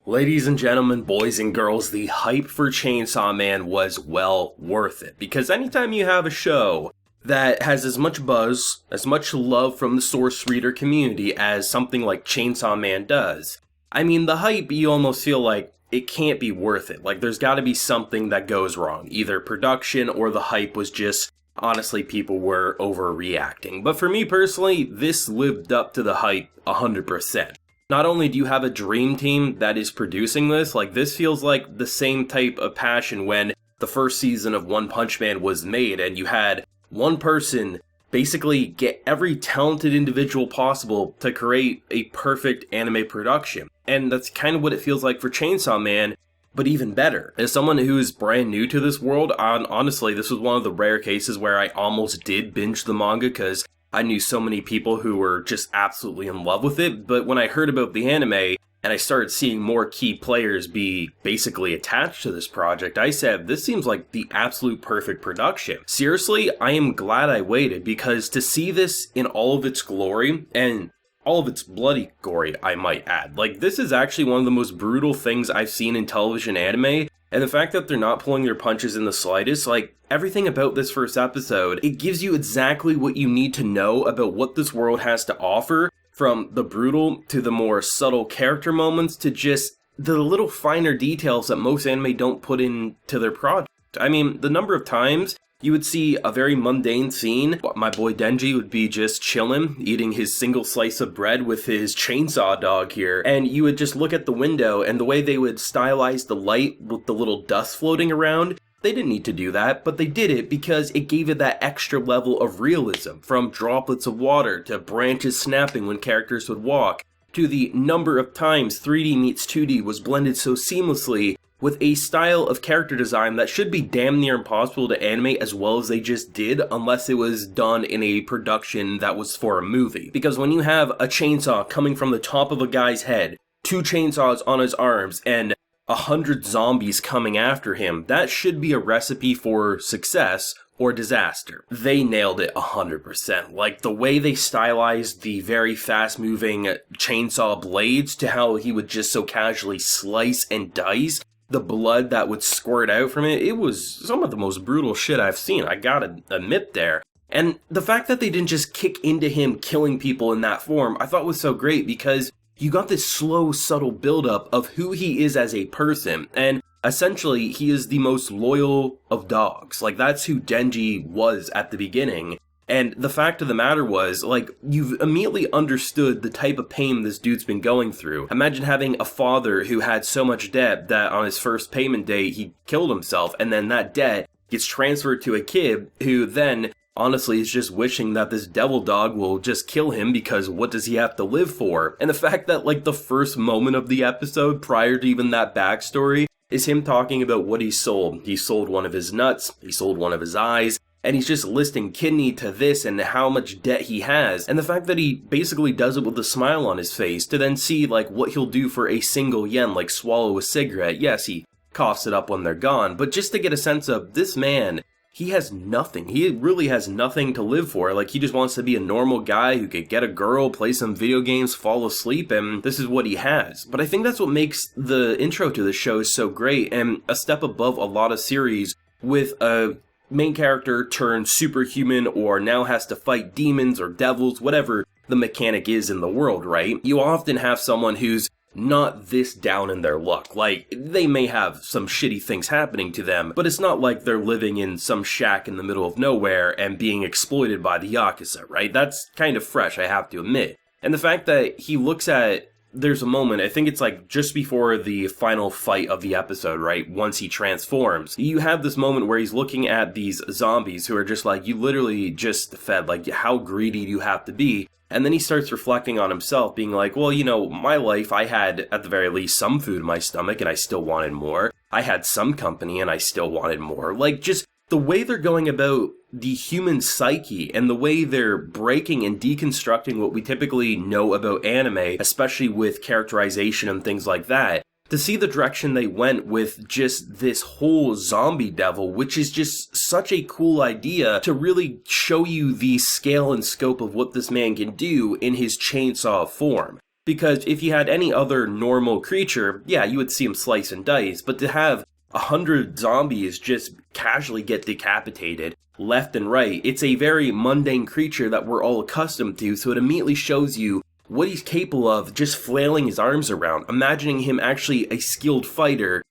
Ladies and gentlemen, boys and girls, the hype for Chainsaw Man was well worth it. Because anytime you have a show that has as much buzz, as much love from the source reader community as something like Chainsaw Man does, I mean, the hype, you almost feel like it can't be worth it. Like, there's gotta be something that goes wrong. Either production or the hype was just, honestly, people were overreacting. But for me personally, this lived up to the hype 100%. Not only do you have a dream team that is producing this, like this feels like the same type of passion when the first season of One Punch Man was made and you had one person basically get every talented individual possible to create a perfect anime production. And that's kind of what it feels like for Chainsaw Man, but even better. As someone who is brand new to this world, honestly, this was one of the rare cases where I almost did binge the manga because I knew so many people who were just absolutely in love with it, but when I heard about the anime and I started seeing more key players be basically attached to this project, I said, this seems like the absolute perfect production. Seriously, I am glad I waited because to see this in all of its glory, and all of its bloody glory, I might add, like this is actually one of the most brutal things I've seen in television anime. And the fact that they're not pulling their punches in the slightest, like, everything about this first episode, it gives you exactly what you need to know about what this world has to offer, from the brutal to the more subtle character moments to just the little finer details that most anime don't put into their project. I mean, the number of times you would see a very mundane scene. My boy Genji would be just chilling, eating his single slice of bread with his chainsaw dog here, and you would just look at the window, and the way they would stylize the light with the little dust floating around, they didn't need to do that, but they did it because it gave it that extra level of realism, from droplets of water to branches snapping when characters would walk, to the number of times 3D meets 2D was blended so seamlessly with a style of character design that should be damn near impossible to animate as well as they just did unless it was done in a production that was for a movie. Because when you have a chainsaw coming from the top of a guy's head, 2 chainsaws on his arms, and 100 zombies coming after him, that should be a recipe for success or disaster. They nailed it 100%. Like, the way they stylized the very fast-moving chainsaw blades to how he would just so casually slice and dice, the blood that would squirt out from it, it was some of the most brutal shit I've seen, I gotta admit there. And the fact that they didn't just kick into him killing people in that form, I thought was so great because you got this slow, subtle buildup of who he is as a person, and essentially he is the most loyal of dogs. Like, that's who Genji was at the beginning. And the fact of the matter was, like, you've immediately understood the type of pain this dude's been going through. Imagine having a father who had so much debt that on his first payment day, he killed himself, and then that debt gets transferred to a kid who then, honestly, is just wishing that this devil dog will just kill him because what does he have to live for? And the fact that, like, the first moment of the episode, prior to even that backstory, is him talking about what he sold. He sold one of his nuts, he sold one of his eyes, and he's just listing kidney to this and how much debt he has. And the fact that he basically does it with a smile on his face to then see, like, what he'll do for a single yen, like swallow a cigarette. Yes, he coughs it up when they're gone, but just to get a sense of this man, he has nothing. He really has nothing to live for. Like, he just wants to be a normal guy who could get a girl, play some video games, fall asleep, and this is what he has. But I think that's what makes the intro to the show so great, and a step above a lot of series with a main character turned superhuman or now has to fight demons or devils, whatever the mechanic is in the world, right? You often have someone who's not this down in their luck. Like, they may have some shitty things happening to them, but it's not like they're living in some shack in the middle of nowhere and being exploited by the Yakuza, right? That's kind of fresh, I have to admit. And the fact that he looks at, there's a moment, I think it's like just before the final fight of the episode, right? Once he transforms, you have this moment where he's looking at these zombies who are just like, you literally just fed, like, how greedy do you have to be? And then he starts reflecting on himself, being like, well, you know, my life, I had, at the very least, some food in my stomach, and I still wanted more. I had some company, and I still wanted more. Like, just the way they're going about the human psyche, and the way they're breaking and deconstructing what we typically know about anime, especially with characterization and things like that, to see the direction they went with just this whole zombie devil, which is just such a cool idea to really show you the scale and scope of what this man can do in his chainsaw form. Because if you had any other normal creature, yeah, you would see him slice and dice, but to have 100 zombies just casually get decapitated left and right, it's a very mundane creature that we're all accustomed to, so it immediately shows you what he's capable of just flailing his arms around. Imagining him actually a skilled fighter,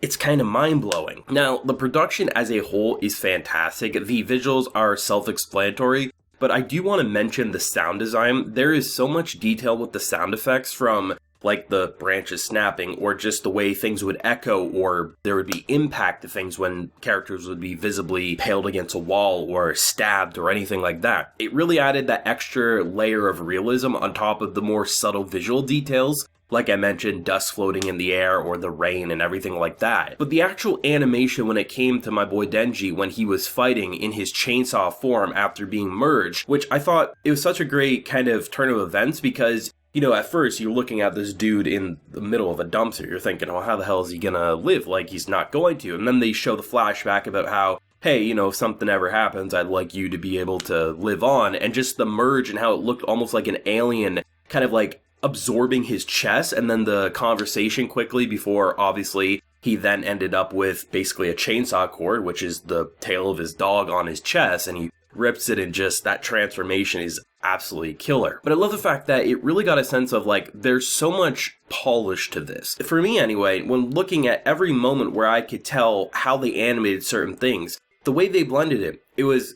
it's kind of mind-blowing. Now, the production as a whole is fantastic. The visuals are self-explanatory, but I do want to mention the sound design. There is so much detail with the sound effects, from like the branches snapping, or just the way things would echo, or there would be impact to things when characters would be visibly impaled against a wall or stabbed or anything like that. It really added that extra layer of realism on top of the more subtle visual details. Like I mentioned, dust floating in the air or the rain and everything like that. But the actual animation when it came to my boy Genji when he was fighting in his chainsaw form after being merged, which I thought it was such a great kind of turn of events, because you know, at first you're looking at this dude in the middle of a dumpster, you're thinking, oh, how the hell is he gonna live? Like, he's not going to. And then they show the flashback about how, hey, you know, if something ever happens, I'd like you to be able to live on. And just the merge and how it looked almost like an alien kind of like absorbing his chest, and then the conversation quickly before, obviously, he then ended up with basically a chainsaw cord, which is the tail of his dog on his chest, and he rips it, and just that transformation is absolutely killer. But I love the fact that it really got a sense of like, there's so much polish to this. For me anyway, when looking at every moment where I could tell how they animated certain things, the way they blended it, it was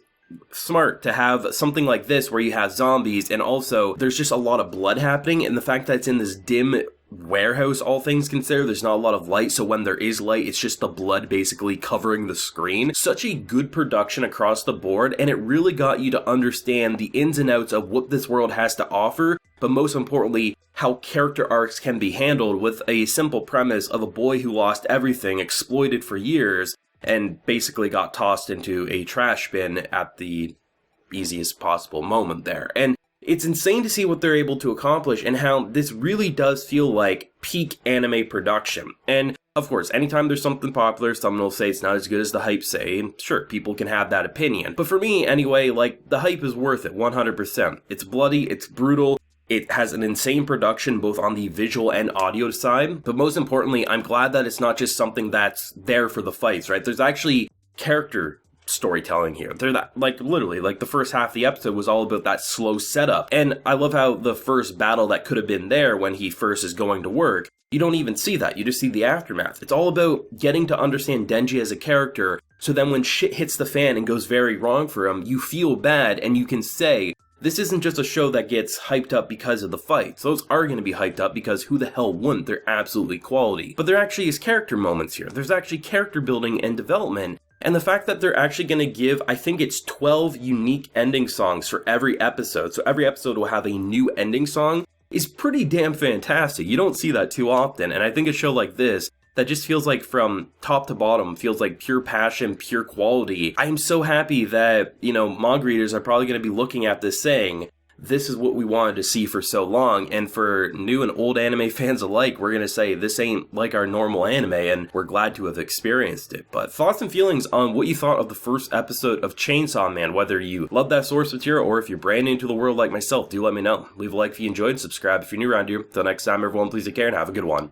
smart to have something like this where you have zombies and also there's just a lot of blood happening, and the fact that it's in this dim warehouse, all things considered, there's not a lot of light, so when there is light, it's just the blood basically covering the screen. Such a good production across the board, and it really got you to understand the ins and outs of what this world has to offer, but most importantly, how character arcs can be handled with a simple premise of a boy who lost everything, exploited for years, and basically got tossed into a trash bin at the easiest possible moment there. And it's insane to see what they're able to accomplish, and how this really does feel like peak anime production. And of course, anytime there's something popular, someone will say it's not as good as the hype say, and sure, people can have that opinion. But for me, anyway, like, the hype is worth it, 100%. It's bloody, it's brutal, it has an insane production both on the visual and audio side, but most importantly, I'm glad that it's not just something that's there for the fights, right? There's actually character storytelling here. They're that, like, literally, like, the first half of the episode was all about that slow setup. And I love how the first battle that could have been there when he first is going to work, you don't even see that. You just see the aftermath. It's all about getting to understand Genji as a character, so then when shit hits the fan and goes very wrong for him, you feel bad and you can say, this isn't just a show that gets hyped up because of the fights. Those are going to be hyped up because who the hell wouldn't? They're absolutely quality. But there actually is character moments here. There's actually character building and development. And the fact that they're actually going to give, I think it's 12 unique ending songs for every episode. So every episode will have a new ending song is pretty damn fantastic. You don't see that too often. And I think a show like this, that just feels like from top to bottom, feels like pure passion, pure quality. I am so happy that, you know, manga readers are probably going to be looking at this saying, this is what we wanted to see for so long, and for new and old anime fans alike, we're going to say this ain't like our normal anime, and we're glad to have experienced it. But thoughts and feelings on what you thought of the first episode of Chainsaw Man, whether you love that source material or if you're brand new to the world like myself, do let me know. Leave a like if you enjoyed, subscribe if you're new around here. Till next time, everyone, please take care and have a good one.